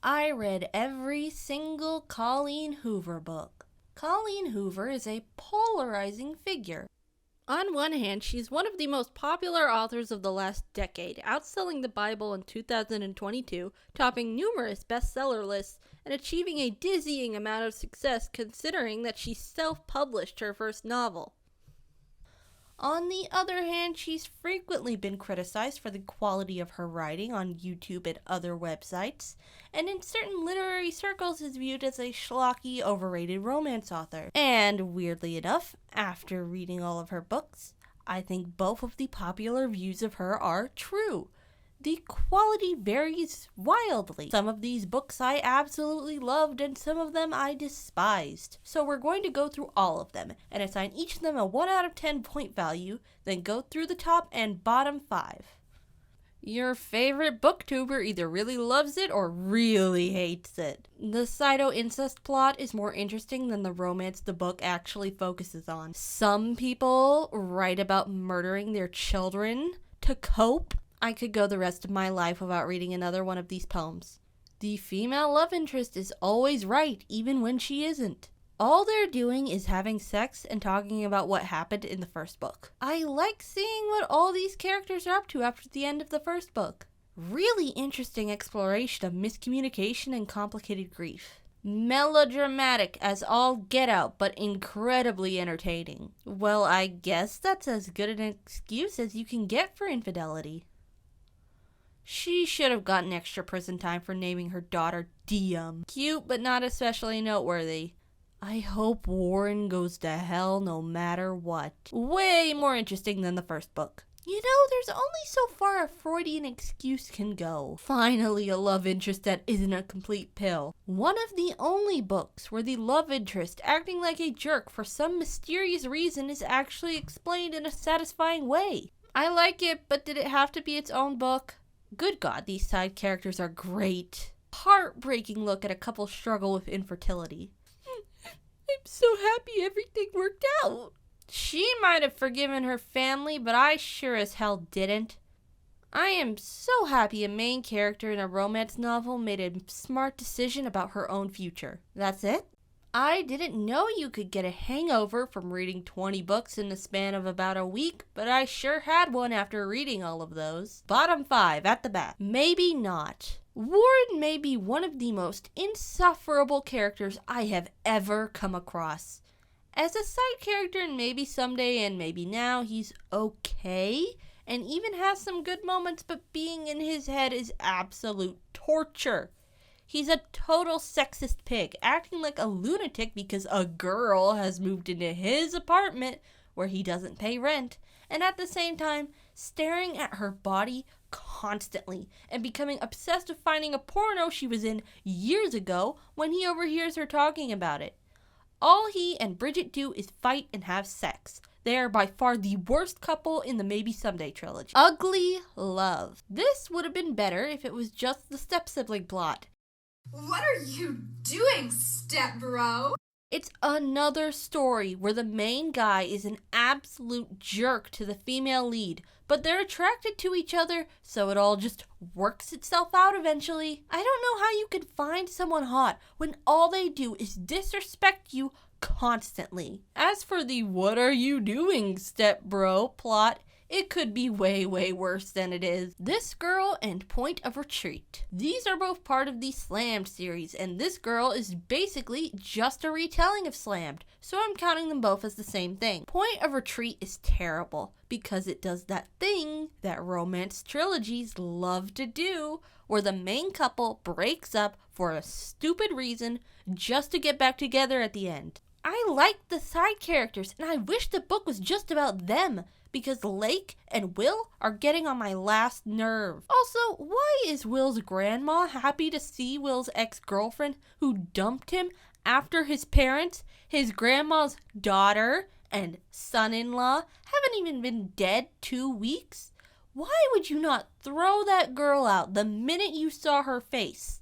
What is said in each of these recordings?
I read every single Colleen Hoover book. Colleen Hoover is a polarizing figure. On one hand, she's one of the most popular authors of the last decade, outselling the Bible in 2022, topping numerous bestseller lists, and achieving a dizzying amount of success considering that she self-published her first novel. On the other hand, she's frequently been criticized for the quality of her writing on YouTube and other websites, and in certain literary circles is viewed as a schlocky, overrated romance author. And weirdly enough, after reading all of her books, I think both of the popular views of her are true. The quality varies wildly. Some of these books I absolutely loved and some of them I despised. So we're going to go through all of them and assign each of them a 1 out of 10 point value, then go through the top and bottom 5. Your favorite booktuber either really loves it or really hates it. The pseudo-incest plot is more interesting than the romance the book actually focuses on. Some people write about murdering their children to cope. I could go the rest of my life without reading another one of these poems. The female love interest is always right, even when she isn't. All they're doing is having sex and talking about what happened in the first book. I like seeing what all these characters are up to after the end of the first book. Really interesting exploration of miscommunication and complicated grief. Melodramatic as all get out, but incredibly entertaining. Well, I guess that's as good an excuse as you can get for infidelity. She should have gotten extra prison time for naming her daughter Diem. Cute, but not especially noteworthy. I hope Warren goes to hell no matter what. Way more interesting than the first book. You know, there's only so far a Freudian excuse can go. Finally, a love interest that isn't a complete pill. One of the only books where the love interest acting like a jerk for some mysterious reason is actually explained in a satisfying way. I like it, but did it have to be its own book? Good God, these side characters are great. Heartbreaking look at a couple's struggle with infertility. I'm so happy everything worked out. She might have forgiven her family, but I sure as hell didn't. I am so happy a main character in a romance novel made a smart decision about her own future. That's it? I didn't know you could get a hangover from reading 20 books in the span of about a week, but I sure had one after reading all of those. Bottom 5 at the bat. Maybe not. Warren may be one of the most insufferable characters I have ever come across. As a side character, and maybe someday and maybe now, he's okay, and even has some good moments, but being in his head is absolute torture. He's a total sexist pig, acting like a lunatic because a girl has moved into his apartment where he doesn't pay rent, and at the same time, staring at her body constantly and becoming obsessed with finding a porno she was in years ago when he overhears her talking about it. All he and Bridget do is fight and have sex. They are by far the worst couple in the Maybe Someday trilogy. Ugly love. This would have been better if it was just the step-sibling plot. What are you doing, step-bro? It's another story where the main guy is an absolute jerk to the female lead, but they're attracted to each other, so it all just works itself out eventually. I don't know how you could find someone hot when all they do is disrespect you constantly. As for the "what are you doing, step-bro" plot, it could be way worse than it is. This Girl and Point of Retreat. These are both part of the Slammed series, and This Girl is basically just a retelling of Slammed, so I'm counting them both as the same thing. Point of Retreat is terrible because it does that thing that romance trilogies love to do, where the main couple breaks up for a stupid reason just to get back together at the end. I like the side characters, and I wish the book was just about them, because Lake and Will are getting on my last nerve. Also, why is Will's grandma happy to see Will's ex-girlfriend who dumped him after his parents, his grandma's daughter, and son-in-law haven't even been dead 2 weeks? Why would you not throw that girl out the minute you saw her face?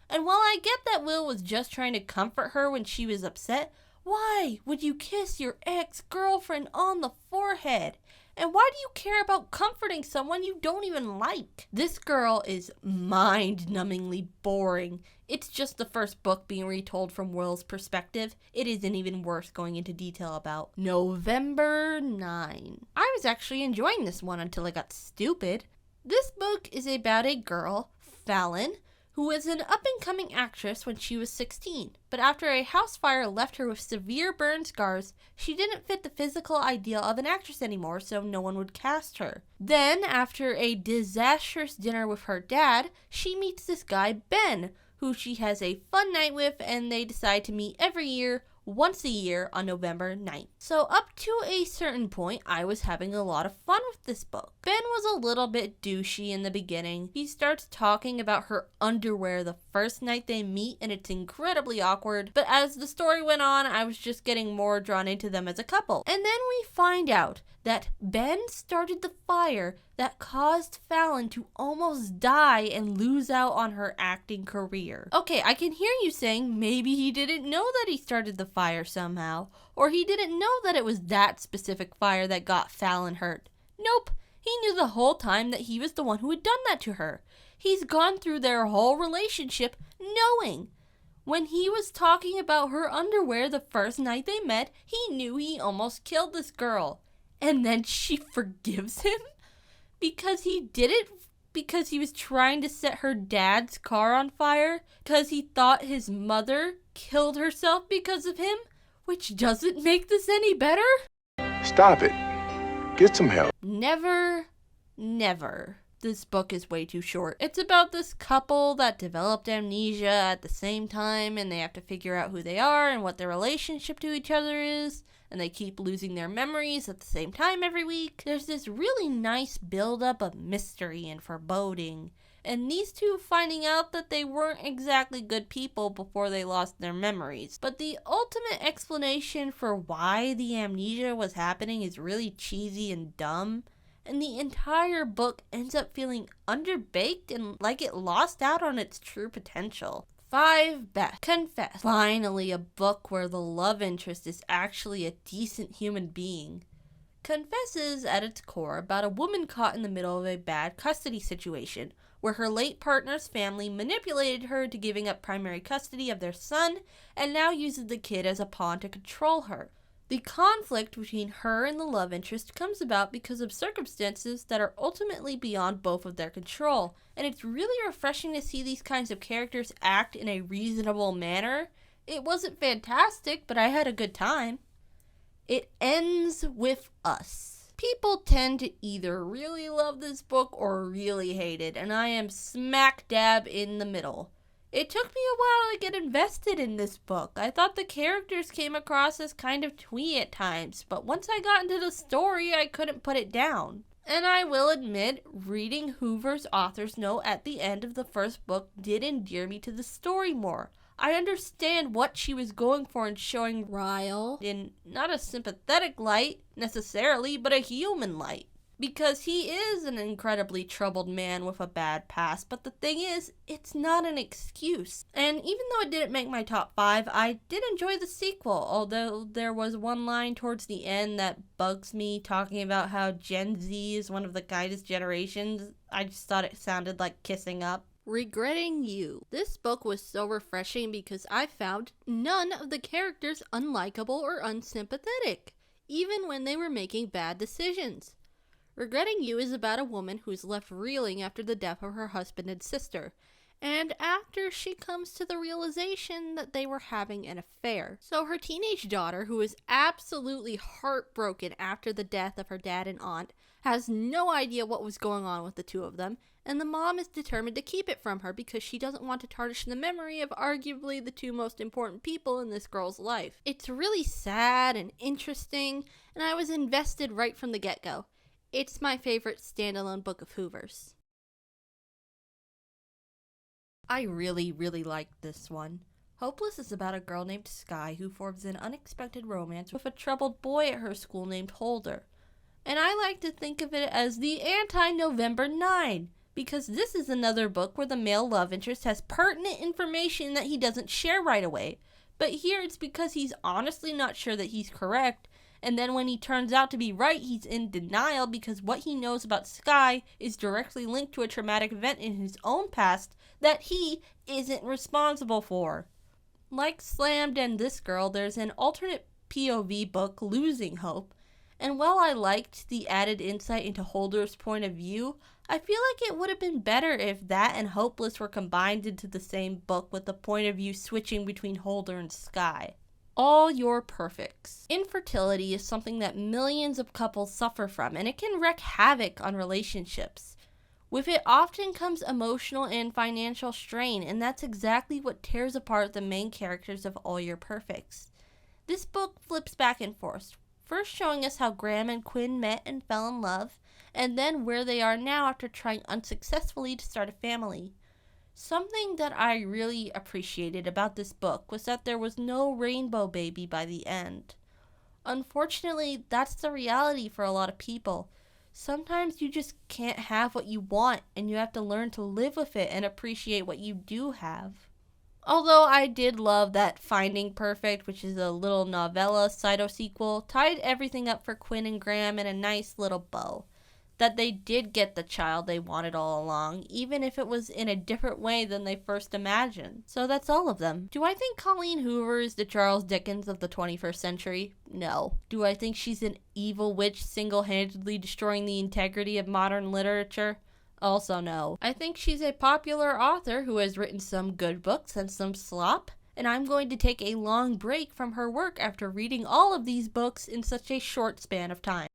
And while I get that Will was just trying to comfort her when she was upset, why would you kiss your ex-girlfriend on the forehead? And why do you care about comforting someone you don't even like? This girl is mind-numbingly boring. It's just the first book being retold from Will's perspective. It isn't even worth going into detail about. November 9. I was actually enjoying this one until it got stupid. This book is about a girl, Fallon, who was an up-and-coming actress when she was 16. But after a house fire left her with severe burn scars, she didn't fit the physical ideal of an actress anymore, so no one would cast her. Then, after a disastrous dinner with her dad, she meets this guy, Ben, who she has a fun night with, and they decide to meet every year, once a year on November 9th. So up to a certain point, I was having a lot of fun with this book. Ben was a little bit douchey in the beginning. He starts talking about her underwear the first night they meet, and it's incredibly awkward. But as the story went on, I was just getting more drawn into them as a couple. And then we find out that Ben started the fire that caused Fallon to almost die and lose out on her acting career. Okay, I can hear you saying maybe he didn't know that he started the fire somehow, or he didn't know that it was that specific fire that got Fallon hurt. Nope, he knew the whole time that he was the one who had done that to her. He's gone through their whole relationship knowing. When he was talking about her underwear the first night they met, he knew he almost killed this girl. And then she forgives him? Because he did it because he was trying to set her dad's car on fire? Because he thought his mother killed herself because of him? Which doesn't make this any better? Stop it. Get some help. Never, never. This book is way too short. It's about this couple that developed amnesia at the same time, and they have to figure out who they are and what their relationship to each other is, and they keep losing their memories at the same time every week. There's this really nice buildup of mystery and foreboding, and these two finding out that they weren't exactly good people before they lost their memories. But the ultimate explanation for why the amnesia was happening is really cheesy and dumb. And the entire book ends up feeling underbaked and like it lost out on its true potential. 5 best. Confess. Finally, a book where the love interest is actually a decent human being. Confess is, at its core, about a woman caught in the middle of a bad custody situation, where her late partner's family manipulated her to giving up primary custody of their son, and now uses the kid as a pawn to control her. The conflict between her and the love interest comes about because of circumstances that are ultimately beyond both of their control, and it's really refreshing to see these kinds of characters act in a reasonable manner. It wasn't fantastic, but I had a good time. It ends with us. People tend to either really love this book or really hate it, and I am smack dab in the middle. It took me a while to get invested in this book. I thought the characters came across as kind of twee at times, but once I got into the story, I couldn't put it down. And I will admit, reading Hoover's author's note at the end of the first book did endear me to the story more. I understand what she was going for in showing Ryle in not a sympathetic light, necessarily, but a human light. Because he is an incredibly troubled man with a bad past, but the thing is, it's not an excuse. And even though it didn't make my top 5, I did enjoy the sequel, although there was one line towards the end that bugs me, talking about how Gen Z is one of the kindest generations. I just thought it sounded like kissing up. Regretting You. This book was so refreshing because I found none of the characters unlikable or unsympathetic, even when they were making bad decisions. Regretting You is about a woman who's left reeling after the death of her husband and sister, and after she comes to the realization that they were having an affair. So her teenage daughter, who is absolutely heartbroken after the death of her dad and aunt, has no idea what was going on with the two of them, and the mom is determined to keep it from her because she doesn't want to tarnish the memory of arguably the two most important people in this girl's life. It's really sad and interesting, and I was invested right from the get-go. It's my favorite standalone book of Hoover's. I really liked this one. Hopeless is about a girl named Sky who forms an unexpected romance with a troubled boy at her school named Holder. And I like to think of it as the anti-November 9, because this is another book where the male love interest has pertinent information that he doesn't share right away. But here it's because he's honestly not sure that he's correct, and then when he turns out to be right, he's in denial because what he knows about Sky is directly linked to a traumatic event in his own past that he isn't responsible for. Like Slammed and This Girl, there's an alternate POV book, Losing Hope, and while I liked the added insight into Holder's point of view, I feel like it would have been better if that and Hopeless were combined into the same book with the point of view switching between Holder and Sky. All your perfects. Infertility is something that millions of couples suffer from, and it can wreak havoc on relationships. With it often comes emotional and financial strain, and that's exactly what tears apart the main characters of All Your Perfects. This book flips back and forth, first showing us how Graham and Quinn met and fell in love, and then where they are now after trying unsuccessfully to start a family. Something that I really appreciated about this book was that there was no rainbow baby by the end. Unfortunately, that's the reality for a lot of people. Sometimes you just can't have what you want, and you have to learn to live with it and appreciate what you do have. Although I did love that Finding Perfect, which is a little novella pseudo-sequel, tied everything up for Quinn and Graham in a nice little bow. That they did get the child they wanted all along, even if it was in a different way than they first imagined. So that's all of them. Do I think Colleen Hoover is the Charles Dickens of the 21st century? No. Do I think she's an evil witch single-handedly destroying the integrity of modern literature? Also no. I think she's a popular author who has written some good books and some slop, and I'm going to take a long break from her work after reading all of these books in such a short span of time.